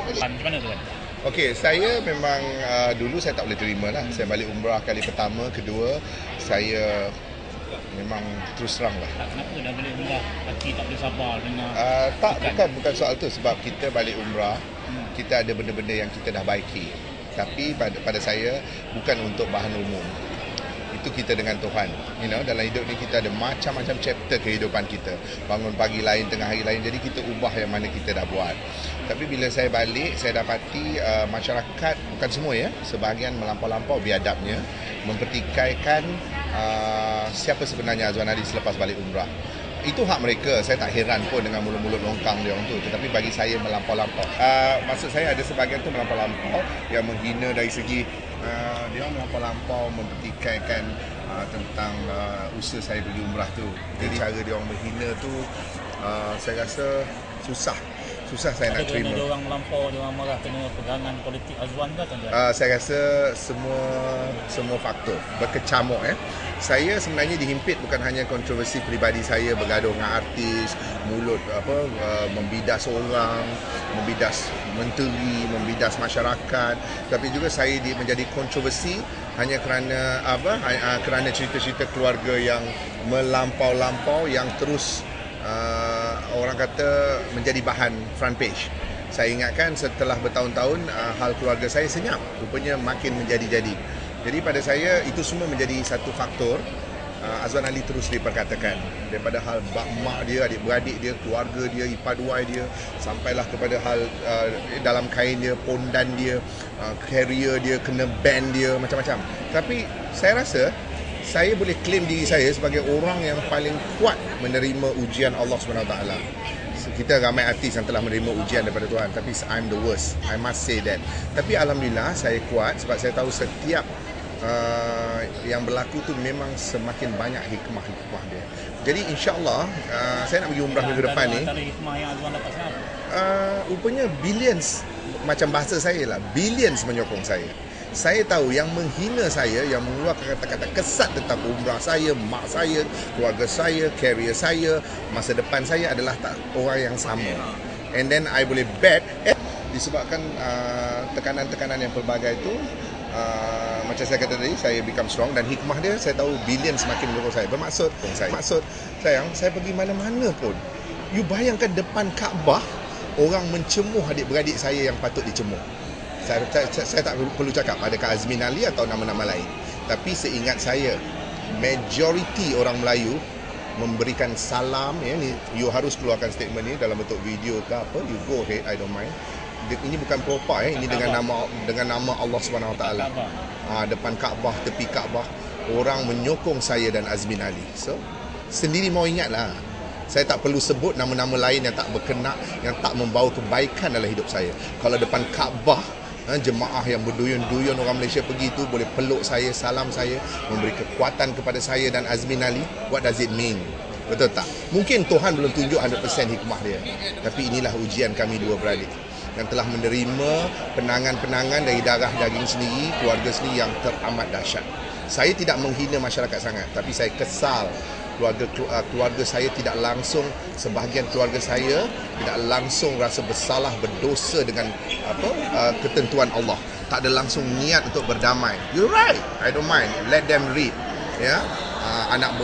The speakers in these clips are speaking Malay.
Macam mana tu kan? Okey, saya memang dulu saya tak boleh terima lah. Saya balik umrah kali pertama, kedua, saya memang terus terang lah. Kenapa dah balik umrah hati tak boleh sabar dengar? Bukan soal tu. Sebab kita balik umrah, kita ada benda-benda yang kita dah baiki. Tapi pada saya, bukan untuk bahan umum. Itu kita dengan Tuhan. Dalam hidup ni kita ada macam-macam chapter kehidupan kita. Bangun pagi lain, tengah hari lain. Jadi kita ubah yang mana kita dah buat. Tapi bila saya balik, saya dapati masyarakat, bukan semua ya, sebahagian melampau-lampau biadabnya, mempertikaikan siapa sebenarnya Azwan Ali selepas balik umrah. Itu hak mereka. Saya tak heran pun dengan mulut-mulut longkang dia orang tu. Tetapi bagi saya melampau-lampau. Maksud saya ada sebahagian tu melampau-lampau yang menghina dari segi dia melampau-lampau mempertikaikan tentang usaha saya pergi umrah tu. Jadi cara dia orang menghina tu saya rasa susah saya nak terima. Ada orang melampau, dia orang marah kena pegangan politik Azwan ke atau saya rasa semua faktor berkecamuk. Saya sebenarnya dihimpit bukan hanya kontroversi peribadi saya bergaduh dengan artis, mulut membidas orang, membidas menteri, membidas masyarakat, tapi juga saya menjadi kontroversi hanya kerana cerita-cerita keluarga yang melampau-lampau yang terus orang kata menjadi bahan front page. Saya ingatkan setelah bertahun-tahun hal keluarga saya senyap, rupanya makin menjadi-jadi. Jadi pada saya itu semua menjadi satu faktor Azwan Ali terus diperkatakan, daripada hal mak dia, adik-beradik dia, keluarga dia, ipaduai dia, sampailah kepada hal dalam kain dia, pondan dia, career dia, kena ban dia, macam-macam. Tapi saya rasa saya boleh claim diri saya sebagai orang yang paling kuat menerima ujian Allah SWT. Kita ramai artis yang telah menerima ujian daripada Tuhan, tapi I'm the worst, I must say that. Tapi Alhamdulillah saya kuat sebab saya tahu setiap yang berlaku tu memang semakin banyak hikmah-hikmah dia. Jadi insyaAllah saya nak pergi umrah minggu depan ni. Antara hikmah yang Azwan dapat sekarang? Rupanya billions, macam bahasa saya lah, billions menyokong saya. Saya tahu yang menghina saya, yang mengeluarkan kata-kata kesat tentang umrah saya, mak saya, keluarga saya, career saya, masa depan saya adalah orang yang sama. And then I boleh bet disebabkan tekanan-tekanan yang pelbagai itu, macam saya kata tadi, saya become strong, dan hikmah dia saya tahu billion semakin menyokong saya. Maksud sayang, saya pergi mana-mana pun, you bayangkan depan Kaabah orang mencemuh adik-beradik saya yang patut dicemuh. Saya tak perlu cakap adakah Azmin Ali atau nama-nama lain, tapi seingat saya majoriti orang Melayu memberikan salam. Ni you harus keluarkan statement ni dalam bentuk video ke apa, you go ahead, I don't mind. Ini bukan propa ini dengan nama Allah SWT. Depan Kaabah, tepi Kaabah, orang menyokong saya dan Azmin Ali. So sendiri mau ingatlah, saya tak perlu sebut nama-nama lain yang tak berkenak, yang tak membawa kebaikan dalam hidup saya. Kalau depan Kaabah, jemaah yang berduyun-duyun orang Malaysia pergi tu boleh peluk saya, salam saya, memberi kekuatan kepada saya dan Azmin Ali. What does it mean? Betul tak? Mungkin Tuhan belum tunjuk 100% hikmah dia, tapi inilah ujian kami dua beradik yang telah menerima penangan-penangan dari darah daging sendiri, keluarga sendiri yang teramat dahsyat. Saya tidak menghina masyarakat sangat, tapi saya kesal keluarga saya tidak langsung, sebahagian keluarga saya tidak langsung rasa bersalah, berdosa dengan ketentuan Allah. Tak ada langsung niat untuk berdamai. You're right, I don't mind, let them read. Anak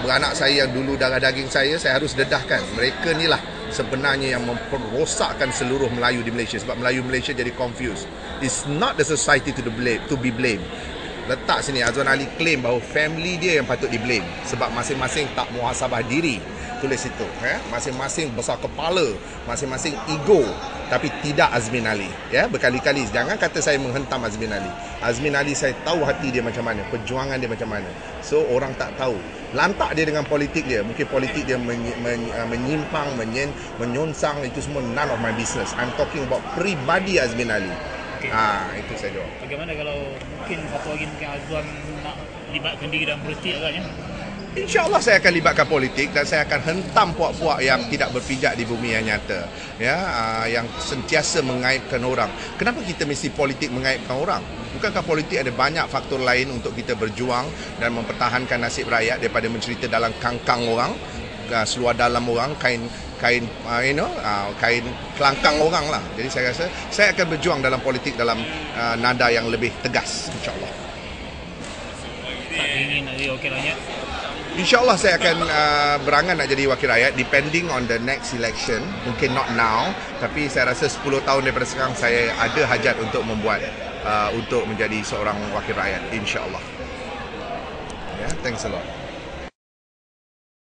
beranak saya yang dulu darah daging saya harus dedahkan. Mereka ni lah sebenarnya yang memperosakkan seluruh Melayu di Malaysia, sebab Melayu Malaysia jadi confused. It's not the society to be blamed. Letak sini Azwan Ali claim bahawa family dia yang patut di blame sebab masing-masing tak muhasabah diri. Tulis situ, masing-masing besar kepala, masing-masing ego, tapi tidak Azmin Ali. Berkali-kali jangan kata saya menghentam Azmin Ali. Azmin Ali saya tahu hati dia macam mana, perjuangan dia macam mana. So orang tak tahu. Lantak dia dengan politik dia. Mungkin politik dia menyimpang, menyonsang, itu semua none of my business. I'm talking about peribadi Azmin Ali. Itu saya jawab. Bagaimana kalau mungkin satu hari mungkin Azwan nak libatkan diri dalam politik agaknya? InsyaAllah saya akan libatkan politik dan saya akan hentam puak-puak yang tidak berpijak di bumi yang nyata, yang sentiasa mengaibkan orang. Kenapa kita mesti politik mengaibkan orang? Bukankah politik ada banyak faktor lain untuk kita berjuang dan mempertahankan nasib rakyat daripada mencerita dalam kangkang orang, seluar dalam orang, kain kain kelangkang orang lah. Jadi saya rasa saya akan berjuang dalam politik dalam nada yang lebih tegas, insyaAllah. Tak ingin nak jadi wakil rakyat. InsyaAllah saya akan berangan nak jadi wakil rakyat depending on the next election. Mungkin not now, tapi saya rasa 10 tahun daripada sekarang saya ada hajat untuk untuk menjadi seorang wakil rakyat, insyaAllah. Thanks a lot.